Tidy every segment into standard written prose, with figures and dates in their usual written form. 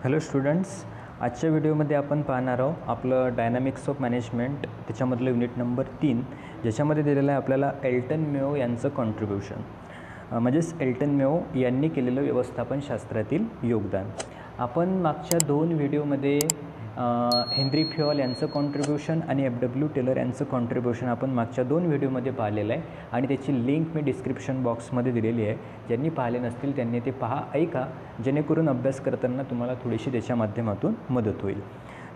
Hello students, आजच्या व्हिडिओमध्ये आपण पाहणार आहोत आपलं डायनामिक्स ऑफ मॅनेजमेंट त्याच्यामधलं युनिट नंबर 3, ज्याच्यामध्ये दिलेलं आहे आपल्याला एल्टन मेयो यांचं कॉन्ट्रीब्युशन, म्हणजेच एल्टन मेयो यांनी केलेलं व्यवस्थापन शास्त्रातील योगदान. आपण मागच्या 2 व्हिडिओमध्ये हेनरी फ्युएल यांचं कॉन्ट्रीब्युशन आणि एफ.डब्ल्यू. टेलर यांचं कॉन्ट्रीब्युशन आपण मागच्या 2 व्हिडिओमध्ये पाहिलेलं आहे आणि त्याची लिंक मी डिस्क्रिप्शन बॉक्समध्ये दिलेली आहे. ज्यांनी पाहिले नसतील त्यांनी ते पहा, ऐका, जेणेकरून अभ्यास करताना तुम्हाला थोडीशी त्याच्या माध्यमातून मदत होईल.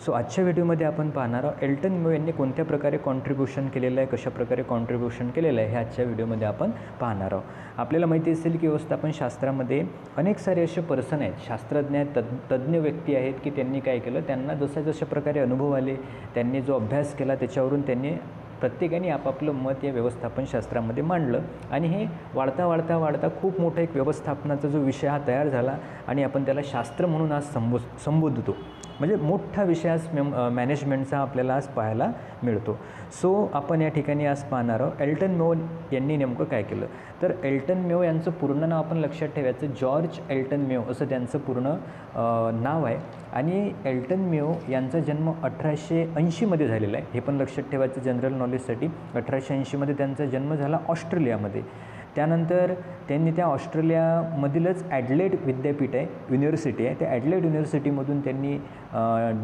सो आजच्या व्हिडिओमध्ये आपण पाहणार आहोत एल्टन मेयो यांनी कोणत्या प्रकारे कॉन्ट्रीब्युशन केलेलं आहे, कशाप्रकारे कॉन्ट्रीब्युशन केलेलं आहे हे आजच्या व्हिडिओमध्ये आपण पाहणार आहोत. आपल्याला माहिती असेल की व्यवस्थापन शास्त्रामध्ये अनेक सारे असे पर्सन आहेत, शास्त्रज्ञ आहेत, तज्ज्ञ व्यक्ती आहेत की त्यांनी काय केलं, त्यांना जशा प्रकारे अनुभव आले, त्यांनी जो अभ्यास केला त्याच्यावरून त्यांनी प्रत्येकाने आपापलं मत या व्यवस्थापन शास्त्रामध्ये मांडलं आणि हे वाढता खूप मोठा एक व्यवस्थापनाचा जो विषय हा तयार झाला आणि आपण त्याला शास्त्र म्हणून आज संबोधतो. म्हणजे मोठा विषय आज मॅनेजमेंटचा आपल्याला आज पाहायला मिळतो. सो आपण या ठिकाणी आज पाहणार आहोत एल्टन मेयो यांनी नेमकं काय केलं. तर एल्टन मेयो यांचं पूर्ण नाव आपण लक्षात ठेवायचं, जॉर्ज एल्टन मेयो असं त्यांचं पूर्ण नाव आहे. आणि एल्टन मेयो यांचा जन्म 1880मध्ये झालेला आहे, हे पण लक्षात ठेवायचं जनरल नॉलेजसाठी. 1880मध्ये त्यांचा जन्म झाला ऑस्ट्रेलियामध्ये. त्यानंतर त्यांनी त्या ऑस्ट्रेलियामधीलच ॲडलेड विद्यापीठ आहे, युनिव्हर्सिटी आहे, त्या ॲडलेड युनिव्हर्सिटीमधून त्यांनी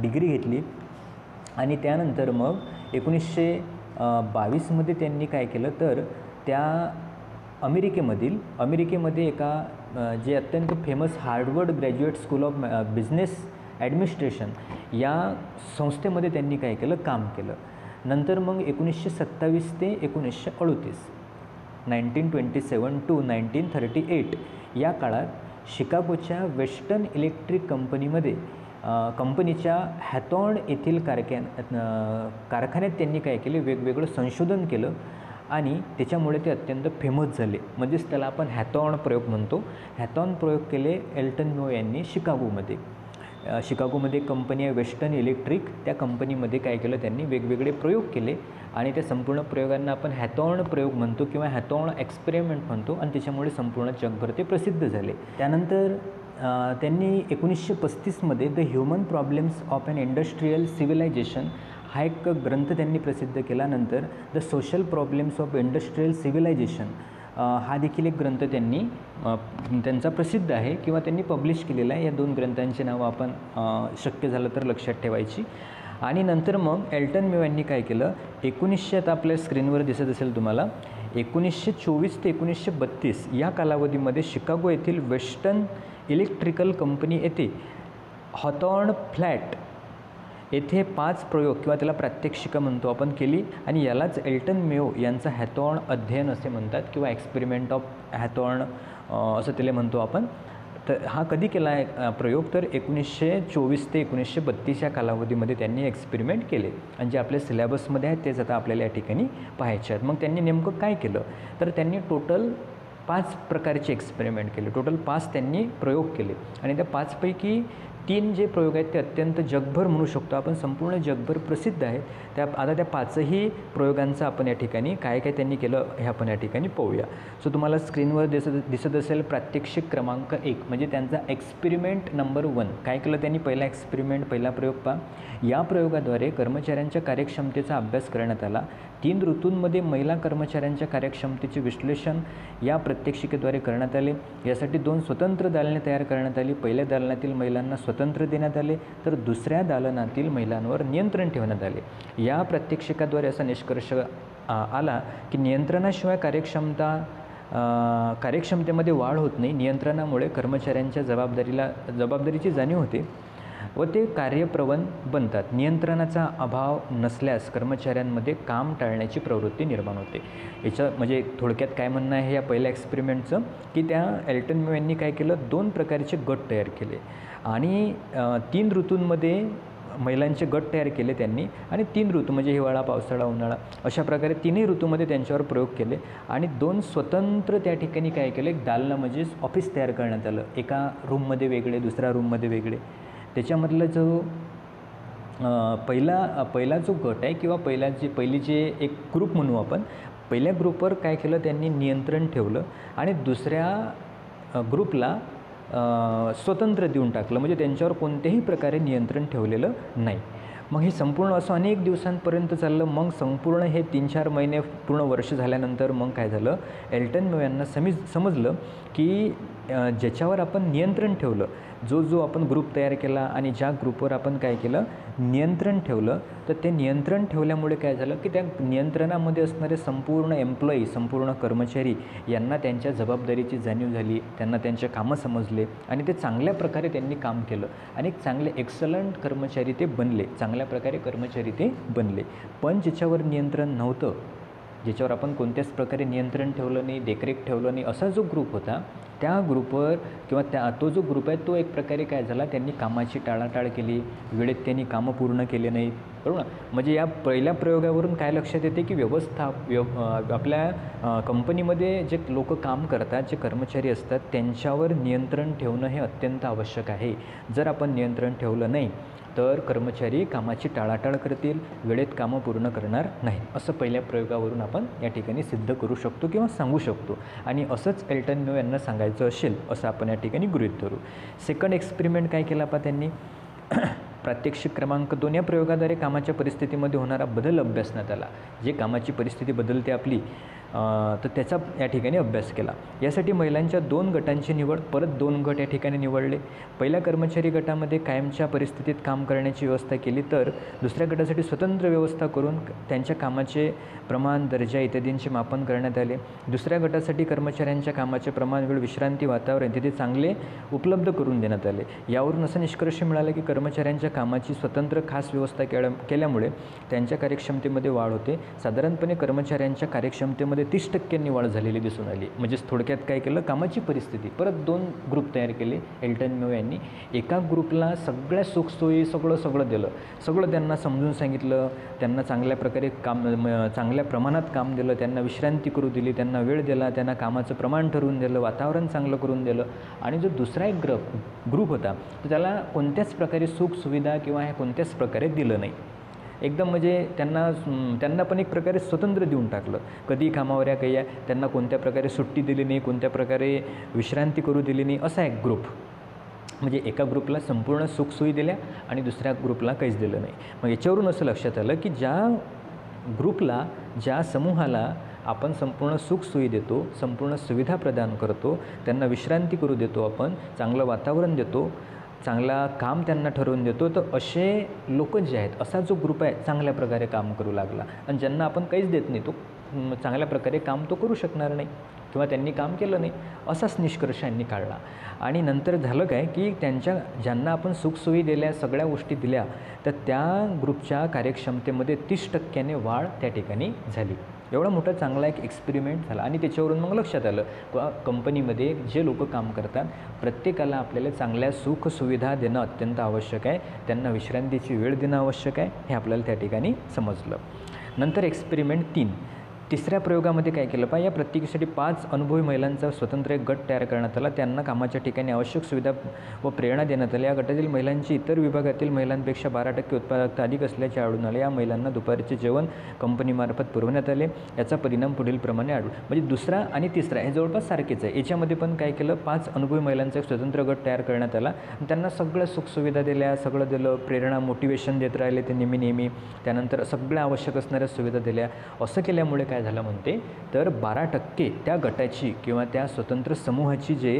डिग्री घेतली. आणि त्यानंतर मग 1922मध्ये त्यांनी काय केलं, तर त्या अमेरिकेमध्ये एका जे अत्यंत famous Harvard graduate school of business administration या संस्थेमध्ये त्यांनी काय केलं, काम केलं. नंतर मग 1927 ते 1938 1927 to 1938 या काळात शिकागोच्या वेस्टर्न इलेक्ट्रिक कंपनीच्या हॅथॉर्न येथील कारखान्यात त्यांनी काय केले, वेगवेगळं संशोधन केलं आणि त्याच्यामुळे ते अत्यंत फेमस झाले. म्हणजेच त्याला आपण हॅथॉर्न प्रयोग म्हणतो. हॅथॉर्न प्रयोग केले एल्टन मेयो यांनी शिकागोमध्ये एक कंपनी आहे वेस्टर्न इलेक्ट्रिक, त्या कंपनीमध्ये काय केलं, त्यांनी वेगवेगळे प्रयोग केले आणि त्या संपूर्ण प्रयोगांना आपण हॅथॉर्न प्रयोग म्हणतो किंवा हॅथॉर्न एक्सपेरिमेंट म्हणतो आणि त्याच्यामुळे संपूर्ण जगभर ते प्रसिद्ध झाले. त्यानंतर त्यांनी 1935मध्ये the human problems of an industrial civilisation हा एक ग्रंथ त्यांनी प्रसिद्ध केला. नंतर the social problems of industrial civilisation हा देखील एक ग्रंथ त्यांचा प्रसिद्ध आहे किंवा त्यांनी पब्लिश केलेला आहे. या 2 ग्रंथांची नावं आपण शक्य झालं तर लक्षात ठेवायची. आणि नंतर मग एल्टन मेयो यांनी काय केलं, 1900 आता आपल्या स्क्रीनवर दिसत असेल तुम्हाला, 1924 ते 1932 या कालावधीमध्ये शिकागो येथील वेस्टर्न इलेक्ट्रिकल कंपनी येथे हॉथॉर्न फ्लॅट येथे 5 प्रयोग किंवा त्याला प्रात्यक्षिका म्हणतो आपण केली आणि यालाच एल्टन मेयो यांचा हॅथॉर्न अध्ययन असे म्हणतात किंवा एक्सपेरिमेंट ऑफ हॅथॉर्न असं त्याला म्हणतो आपण. तर हा कधी केला आहे प्रयोग, तर 1924 ते 1932 या कालावधीमध्ये त्यांनी एक्सपेरिमेंट केले आणि जे आपल्या सिलेबसमध्ये आहेत तेच आता आपल्याला या ठिकाणी पाहायचे आहेत. मग त्यांनी नेमकं काय केलं, तर त्यांनी टोटल 5 प्रकारचे एक्सपेरिमेंट केले, टोटल 5 त्यांनी प्रयोग केले आणि त्या 5 पैकी 3 जे प्रयोग आहेत ते अत्यंत जगभर म्हणू शकतो आपण, संपूर्ण जगभर प्रसिद्ध आहेत. आता त्या 5ही प्रयोगांचं आपण या ठिकाणी काय त्यांनी केलं हे आपण या ठिकाणी पाहूया. सो तुम्हाला स्क्रीनवर दिसत असेल प्रात्यक्षिक क्रमांक 1 म्हणजे त्यांचा एक्सपेरिमेंट नंबर 1. काय केलं त्यांनी, पहिला प्रयोग पहा. या प्रयोगाद्वारे कर्मचाऱ्यांच्या कार्यक्षमतेचा अभ्यास करण्यात आला. 3 ऋतूंमध्ये महिला कर्मचाऱ्यांच्या कार्यक्षमतेचे विश्लेषण या प्रात्यक्षिकेद्वारे करण्यात आले. यासाठी 2 स्वतंत्र दालने तयार करण्यात आली. पहिल्या दालनातील महिलांना स्वतंत्र देण्यात आले तर दुसऱ्या दालनातील महिलांवर नियंत्रण ठेवण्यात आले. या प्रात्यक्षिकाद्वारे असा निष्कर्ष आला की नियंत्रणाशिवाय कार्यक्षमतेमध्ये वाढ होत नाही. नियंत्रणामुळे कर्मचाऱ्यांच्या जबाबदारीची जाणीव होते व ते कार्यप्रवण बनतात. नियंत्रणाचा अभाव नसल्यास कर्मचाऱ्यांमध्ये काम टाळण्याची प्रवृत्ती निर्माण होते. याच्या म्हणजे थोडक्यात काय म्हणणं आहे या पहिल्या एक्सपेरिमेंटचं, की त्या एल्टन मेयो यांनी काय केलं, 2 प्रकारचे गट तयार केले आणि 3 ऋतूंमध्ये महिलांचे गट तयार केले त्यांनी आणि 3 ऋतू म्हणजे हिवाळा, पावसाळा, उन्हाळा अशा प्रकारे 3ही ऋतूमध्ये त्यांच्यावर प्रयोग केले आणि 2 स्वतंत्र त्या ठिकाणी काय केलं, एक दालनं म्हणजेच ऑफिस तयार करण्यात आलं. एका रूममध्ये वेगळे, दुसऱ्या रूममध्ये वेगळे. त्याच्यामधला जो पहिला जो गट आहे किंवा पहिली जे एक ग्रुप म्हणू आपण, पहिल्या ग्रुपवर काय केलं त्यांनी, नियंत्रण ठेवलं आणि दुसऱ्या ग्रुपला स्वतंत्र देऊन टाकलं, म्हणजे त्यांच्यावर कोणत्याही प्रकारे नियंत्रण ठेवलेलं नाही. मग हे संपूर्ण असं अनेक दिवसांपर्यंत चाललं. मग संपूर्ण हे 3-4 महिने पूर्ण वर्ष झाल्यानंतर मग काय झालं, एल्टन जॉन यांना समजलं की ज्याच्यावर आपण नियंत्रण ठेवलं, जो आपण ग्रुप तयार केला आणि ज्या ग्रुपवर आपण काय केलं, नियंत्रण ठेवलं, तर ते नियंत्रण ठेवल्यामुळे काय झालं की त्या नियंत्रणामध्ये असणारे संपूर्ण एम्प्लॉई, संपूर्ण कर्मचारी यांना त्यांच्या जबाबदारीची जाणीव झाली, त्यांना त्यांचे कामं समजले आणि ते चांगल्या प्रकारे त्यांनी काम केलं आणि एक चांगले एक्सलंट कर्मचारी ते बनले, चांगल्या प्रकारे कर्मचारी ते बनले. पण ज्याच्यावर नियंत्रण नव्हतं, ज्याच्यावर आपण कोणत्याच प्रकारे नियंत्रण ठेवलं नाही, देखरेख ठेवलं नाही, असा जो ग्रुप होता, त्या ग्रुपवर किंवा तो जो ग्रुप आहे तो एक प्रकारे काय झाला, त्यांनी कामाची टाळाटाळ केली, वेळेत त्यांनी कामं पूर्ण केले नाहीत, बरोबर ना. म्हणजे या पहिल्या प्रयोगावरून काय लक्षात येते की आपल्या कंपनीमध्ये जे लोक काम करतात, जे कर्मचारी असतात, त्यांच्यावर नियंत्रण ठेवणं हे अत्यंत आवश्यक आहे. जर आपण नियंत्रण ठेवलं नाही तर कर्मचारी कामाची टाळाटाळ करतील, वेळेत कामं पूर्ण करणार नाही, असं पहिल्या प्रयोगावरून आपण या ठिकाणी सिद्ध करू शकतो किंवा सांगू शकतो. आणि असंच एल्टन जॉन यांना सांगायचं असेल असं आपण या ठिकाणी गृहीत धरू. सेकंड एक्सपेरिमेंट काय केला त्यांनी, प्रात्यक्षिक क्रमांक 2 या प्रयोगाद्वारे कामाच्या परिस्थितीमध्ये होणारा बदल अभ्यासण्यात आला. जे कामाची परिस्थिती बदलते आपली, तर त्याचा या ठिकाणी अभ्यास केला. यासाठी महिलांच्या 2 गटांची निवड, परत 2 गट या ठिकाणी निवडले. पहिल्या कर्मचारी गटामध्ये कायमच्या परिस्थितीत काम करण्याची व्यवस्था केली, तर दुसऱ्या गटासाठी स्वतंत्र व्यवस्था करून त्यांच्या कामाचे प्रमाण, दर्जा इत्यादींचे मापन करण्यात आले. दुसऱ्या गटासाठी कर्मचाऱ्यांच्या कामाचे प्रमाण, वेळ, विश्रांती, वातावरण इत्यादी चांगले उपलब्ध करून देण्यात आले. यावरून असा निष्कर्ष मिळाला की कर्मचाऱ्यांच्या कामाची स्वतंत्र खास व्यवस्था केल्यामुळे त्यांच्या कार्यक्षमतेमध्ये वाढ होते. साधारणपणे कर्मचाऱ्यांच्या कार्यक्षमतेमध्ये 30% वाढ झालेली दिसून आली. म्हणजेच थोडक्यात काय केलं, कामाची परिस्थिती परत 2 ग्रुप तयार केले एल्टन जॉन यांनी. एका ग्रुपला सगळ्या सुखसोयी सगळं दिलं, सगळं त्यांना समजून सांगितलं, त्यांना चांगल्या प्रकारे चांगल्या प्रमाणात काम दिलं, त्यांना विश्रांती करू दिली, त्यांना वेळ दिला, त्यांना कामाचं प्रमाण ठरवून दिलं, वातावरण चांगलं करून दिलं. आणि जो दुसरा एक ग्रुप होता तर त्याला कोणत्याच प्रकारे सुखसुविधा किंवा हे कोणत्याच प्रकारे दिलं नाही. एकदम म्हणजे त्यांना पण एक प्रकारे स्वतंत्र देऊन टाकलं. कधी कामावर या काही त्यांना कोणत्या प्रकारे सुट्टी दिली नाही, कोणत्या प्रकारे विश्रांती करू दिली नाही, असा एक ग्रुप. म्हणजे एका ग्रुपला संपूर्ण सुखसोयी दिल्या आणि दुसऱ्या ग्रुपला काहीच दिलं नाही. मग याच्यावरून असं लक्षात आलं की ज्या ग्रुपला, ज्या समूहाला आपण संपूर्ण सुखसोयी देतो, संपूर्ण सुविधा प्रदान करतो, त्यांना विश्रांती करू देतो, आपण चांगलं वातावरण देतो, चांगला काम त्यांना ठरवून देतो, तर असे लोक जे आहेत, असा जो ग्रुप आहे चांगल्या प्रकारे काम करू लागला. आणि ज्यांना आपण काहीच देत नाही, तो चांगल्या प्रकारे काम तो करू शकणार नाही किंवा त्यांनी काम केलं नाही, असाच निष्कर्ष यांनी काढला. आणि नंतर झालं काय की ज्यांना आपण सुखसोयी दिल्या, सगळ्या गोष्टी दिल्या, तर त्या ग्रुपच्या कार्यक्षमतेमध्ये 30% वाढ त्या ठिकाणी झाली. एवढा मोठा चांगला एक एक्सपेरिमेंट झाला. आणि त्याच्यावरून मग लक्षात आलं कंपनीमध्ये जे लोक काम करतात प्रत्येकाला आपल्याला चांगल्या सुखसुविधा देणं अत्यंत आवश्यक आहे, त्यांना विश्रांतीची वेळ देणं आवश्यक आहे, हे आपल्याला त्या ठिकाणी समजलं. नंतर एक्सपेरिमेंट 3, तिसऱ्या प्रयोगामध्ये काय केलं या प्रत्येकीसाठी 5 अनुभवी महिलांचा स्वतंत्र एक गट तयार करण्यात आला. त्यांना कामाच्या ठिकाणी आवश्यक सुविधा व प्रेरणा देण्यात आली. या गटातील महिलांची इतर विभागातील महिलांपेक्षा 12% उत्पादकता अधिक असल्याचे आढळून आले. या महिलांना दुपारचे जेवण कंपनीमार्फत पुरवण्यात आले. याचा परिणाम पुढील प्रमाणे आढळून, म्हणजे दुसरा आणि तिसरा हे जवळपास सारखेच आहे. याच्यामध्ये पण काय केलं, 5 अनुभवी महिलांचा एक स्वतंत्र गट तयार करण्यात आला. त्यांना सगळ्या सुखसुविधा दिल्या, सगळं दिलं, प्रेरणा, मोटिवेशन देत राहिले ते नेहमी. त्यानंतर सगळ्या आवश्यक असणाऱ्या सुविधा दिल्या. असं केल्यामुळे काय झालं म्हणते, तर 12% त्या गटाची किंवा त्या स्वतंत्र समूहाची जे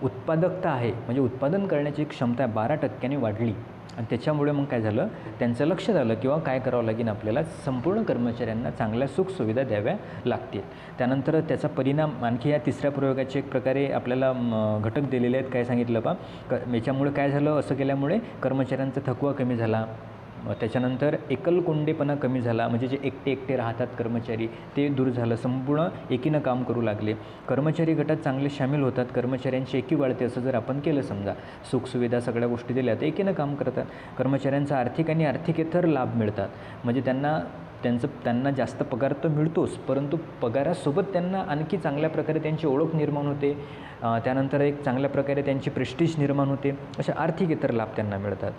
उत्पादकता आहे, म्हणजे उत्पादन करण्याची क्षमता 12% वाढली. आणि त्याच्यामुळे मग काय झालं, त्यांचं लक्षात आलं किंवा काय करावं लागेल, आपल्याला संपूर्ण कर्मचाऱ्यांना चांगल्या सुखसुविधा द्याव्या लागतील. त्यानंतर त्याचा परिणाम आणखी या तिसऱ्या प्रयोगाचे एक प्रकारे आपल्याला घटक दिलेले आहेत. काय सांगितलं याच्यामुळे काय झालं, असं केल्यामुळे कर्मचाऱ्यांचा थकवा कमी झाला. त्याच्यानंतर एकलकोंडेपणा कमी झाला, म्हणजे जे एकटे राहतात कर्मचारी ते दूर झालं, संपूर्ण एकीनं काम करू लागले. कर्मचारी गटात चांगले सामील होतात, कर्मचाऱ्यांची एकी वाढते. असं जर आपण केलं, समजा सुखसुविधा सगळ्या गोष्टी दिल्या तर एकीनं काम करतात. कर्मचाऱ्यांचा आर्थिक आणि आर्थिकेतर लाभ मिळतात, म्हणजे त्यांना त्यांना जास्त पगार तर मिळतोच, परंतु पगारासोबत त्यांना आणखी चांगल्या प्रकारे त्यांची ओळख निर्माण होते, त्यानंतर एक चांगल्या प्रकारे त्यांची प्रेस्टीज निर्माण होते, अशा आर्थिक इतर लाभ त्यांना मिळतात.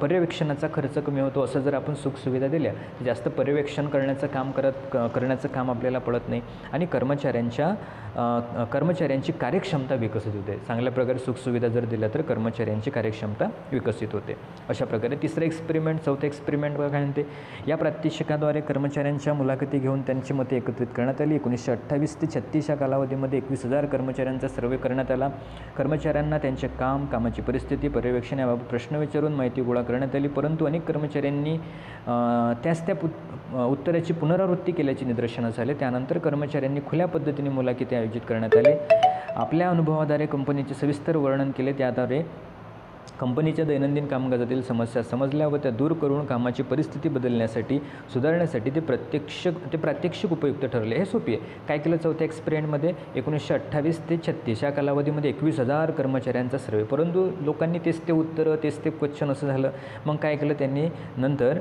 पर्यवेक्षणाचा खर्च कमी होतो. असं जर आपण सुखसुविधा दिल्या तर जास्त पर्यवेक्षण करण्याचं काम आपल्याला पडत नाही आणि कर्मचाऱ्यांची कार्यक्षमता विकसित होते. चांगल्या प्रकारे सुखसुविधा जर दिल्या तर कर्मचाऱ्यांची कार्यक्षमता विकसित होते. अशा प्रकारे चौथं एक्सपेरिमेंट बघा म्हणते, या प्रात्यक्षिकाद्वारे कर्मचाऱ्यांच्या मुलाखती घेऊन त्यांची मते एकत्रित करण्यात आली. 1928 ते 36 या कालावधीमध्ये 21,000 कर्मचाऱ्यांचा सर्वे करण्यात आला. कर्मचाऱ्यांना त्यांचे कामाची परिस्थिती, पर्यवेक्षण याबाबत प्रश्न विचारून माहिती गोळा करण्यात आली, परंतु अनेक कर्मचाऱ्यांनी त्या उत्तराची पुनरावृत्ती केल्याचे निदर्शनास आले. त्यानंतर कर्मचाऱ्यांनी खुल्या पद्धतीने मुलाखती आयोजित करण्यात आले. आपल्या अनुभवाद्वारे कंपनीचे सविस्तर वर्णन केले. त्याद्वारे कंपनीच्या दैनंदिन कामकाजातील समस्या समजल्या व त्या दूर करून कामाची परिस्थिती सुधारण्यासाठी ते प्रात्यक्षिक उपयुक्त ठरले. हे सोपी आहे. काय केलं चौथ्या एक्सपेरिमेंटमध्ये 1928 ते 36 या कालावधीमध्ये 21,000 कर्मचाऱ्यांचा सर्वे, परंतु लोकांनी तेच ते उत्तरं, तेच ते क्वेश्चन असं झालं. मग काय केलं त्यांनी नंतर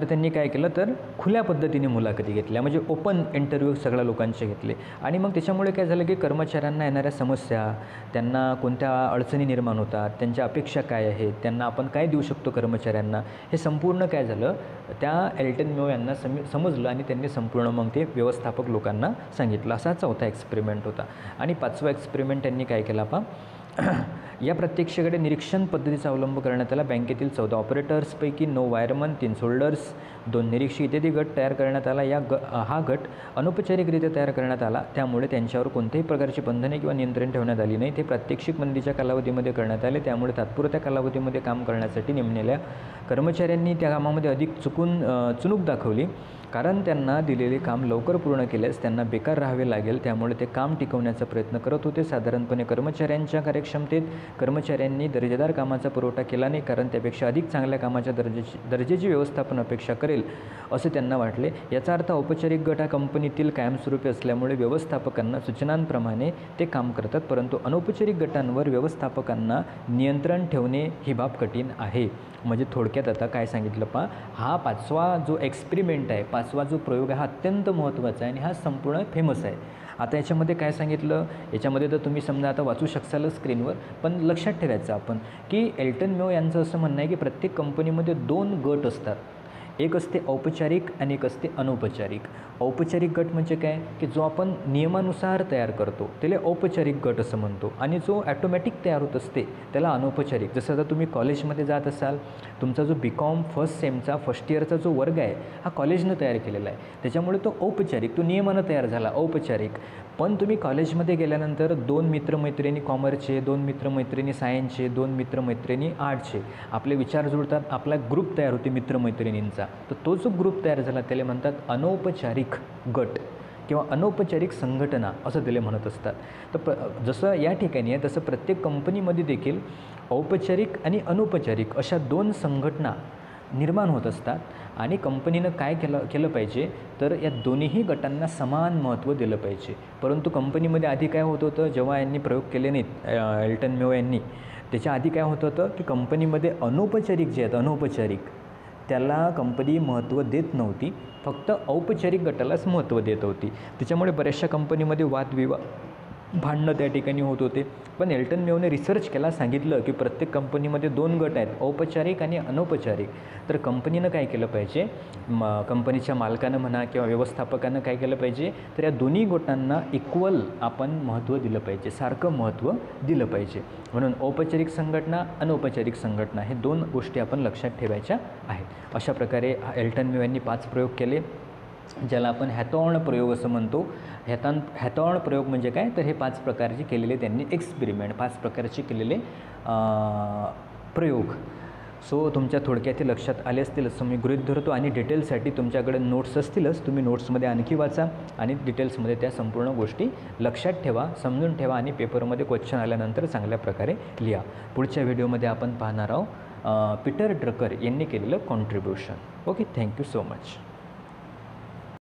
त्यांनी काय केलं तर खुल्या पद्धतीने मुलाखती घेतल्या, म्हणजे ओपन इंटरव्ह्यू सगळ्या लोकांचे घेतले. आणि मग त्याच्यामुळे काय झालं की कर्मचाऱ्यांना येणाऱ्या समस्या, त्यांना कोणत्या अडचणी निर्माण होतात, त्यांच्या अपेक्षा काय आहेत, त्यांना आपण काय देऊ शकतो कर्मचाऱ्यांना, हे संपूर्ण काय झालं त्या एल्टन मेयो यांना समजलं आणि त्यांनी संपूर्ण मग ते व्यवस्थापक लोकांना सांगितलं. असा चौथा एक्सपेरिमेंट होता. आणि 5वा एक्सपेरिमेंट त्यांनी काय केला या प्रत्यक्षाकडे निरीक्षण पद्धतीचा अवलंब करण्यात आला. बँकेतील 14 ऑपरेटर्सपैकी 9 वायरमन, 3 सोल्डर्स, 2 निरीक्षक इत्यादी गट तयार करण्यात आला. हा गट अनौपचारिकरित्या तयार करण्यात आला, त्यामुळे त्यांच्यावर कोणत्याही प्रकारची बंधने किंवा नियंत्रण ठेवण्यात आली नाही. ते प्रात्यक्षिक बंदीच्या कालावधीमध्ये करण्यात आले, त्यामुळे तात्पुरत्या कालावधीमध्ये काम करण्यासाठी नेमलेल्या कर्मचाऱ्यांनी त्या कामामध्ये अधिक चुणूक दाखवली, कारण त्यांना दिलेले काम लवकर पूर्ण केल्यास त्यांना बेकार राहावे लागेल, त्यामुळे ते काम टिकवण्याचा प्रयत्न करत होते. साधारणपणे कर्मचाऱ्यांच्या कार्यक्षमतेत कर्मचाऱ्यांनी दर्जेदार कामाचा पुरवठा केला नाही, कारण त्यापेक्षा अधिक चांगल्या कामाच्या दर्जाची व्यवस्थापन अपेक्षा करेल असे त्यांना वाटले. याचा अर्थ औपचारिक गट हा कंपनीतील कायमस्वरूपी असल्यामुळे व्यवस्थापकांना सूचनांप्रमाणे ते काम करतात, परंतु अनौपचारिक गटांवर व्यवस्थापकांना नियंत्रण ठेवणे ही बाब कठीण आहे. म्हणजे थोडक्यात आता काय सांगितलं हा 5वा जो एक्सपेरिमेंट आहे, 5वा जो प्रयोग आहे हा अत्यंत महत्त्वाचा आहे आणि हा संपूर्ण फेमस आहे. आता याच्यामध्ये काय सांगितलं, याच्यामध्ये तर तुम्ही समजा आता वाचू शकाल स्क्रीनवर, पण लक्षात ठेवायचं आपण की एल्टन मेयो यांचं असं म्हणणं आहे की प्रत्येक कंपनीमध्ये 2 गट असतात. एक असते औपचारिक आणि एक असते अनौपचारिक. औपचारिक गट म्हणजे काय की जो आपण नियमानुसार तयार करतो त्याला औपचारिक गट असं म्हणतो, आणि जो ॲटोमॅटिक तयार होत असते त्याला अनौपचारिक. जसं आता तुम्ही कॉलेजमध्ये जात असाल, तुमचा जो BCom फर्स्ट सेमचा फर्स्ट इयरचा जो वर्ग आहे हा कॉलेजनं तयार केलेला आहे, त्याच्यामुळे तो औपचारिक, तो नियमानं तयार झाला औपचारिक. पण तुम्ही कॉलेजमध्ये गेल्यानंतर 2 मित्रमैत्रिणी कॉमर्सचे, 2 मित्रमैत्रिणी सायन्सचे, 2 मित्रमैत्रिणी आर्टचे, आपले विचार जुळतात, आपला ग्रुप तयार होते मित्रमैत्रिणींचा, तर तो जो ग्रुप तयार झाला त्याला म्हणतात अनौपचारिक गट किंवा अनौपचारिक संघटना असं त्याला म्हणत असतात. तर जसं या ठिकाणी आहे तसं प्रत्येक कंपनीमध्ये देखील औपचारिक आणि अनौपचारिक अशा 2 संघटना निर्माण होत असतात, आणि कंपनीनं काय केलं पाहिजे तर या दोन्हीही गटांना समान महत्त्व दिलं पाहिजे. परंतु कंपनीमध्ये आधी काय होत होतं, जेव्हा यांनी प्रयोग केले नाहीत एल्टन मेयो यांनी, त्याच्या आधी काय होत होतं की कंपनीमध्ये अनौपचारिक जे आहेत अनौपचारिक त्याला कंपनी महत्त्व देत नव्हती, फक्त औपचारिक गटालाच महत्त्व देत होती. त्याच्यामुळे बऱ्याचशा कंपनीमध्ये भांडणं त्या ठिकाणी होत होते. पण एल्टन मेयोने रिसर्च केला, सांगितलं की प्रत्येक कंपनीमध्ये 2 गट आहेत, औपचारिक आणि अनौपचारिक. तर कंपनीनं काय केलं पाहिजे, कंपनीच्या मालकानं म्हणा किंवा व्यवस्थापकानं काय केलं पाहिजे तर या दोन्ही गटांना इक्वल आपण महत्त्व दिलं पाहिजे, सारखं महत्त्व दिलं पाहिजे. म्हणून औपचारिक संघटना, अनौपचारिक संघटना हे 2 गोष्टी आपण लक्षात ठेवायच्या आहेत. अशा प्रकारे एल्टन मेयो यांनी 5 प्रयोग केले, ज्याला आपण हॅथॉर्न प्रयोग असं म्हणतो. हॅथॉर्न प्रयोग म्हणजे काय तर हे 5 प्रकारचे केलेले त्यांनी एक्सपेरिमेंट, 5 प्रकारचे केलेले प्रयोग. सो तुमच्या थोडक्यात ते लक्षात आले असतील असं मी गृहीत धरतो. आणि डिटेल्ससाठी तुमच्याकडे नोट्स असतीलच, तुम्ही नोट्समध्ये आणखी वाचा आणि डिटेल्समध्ये त्या संपूर्ण गोष्टी लक्षात ठेवा, समजून ठेवा आणि पेपरमध्ये क्वेश्चन आल्यानंतर चांगल्या प्रकारे लिहा. पुढच्या व्हिडिओमध्ये आपण पाहणार आहोत पीटर ड्रकर यांनी केलेलं contribution. Okay, thank you so much.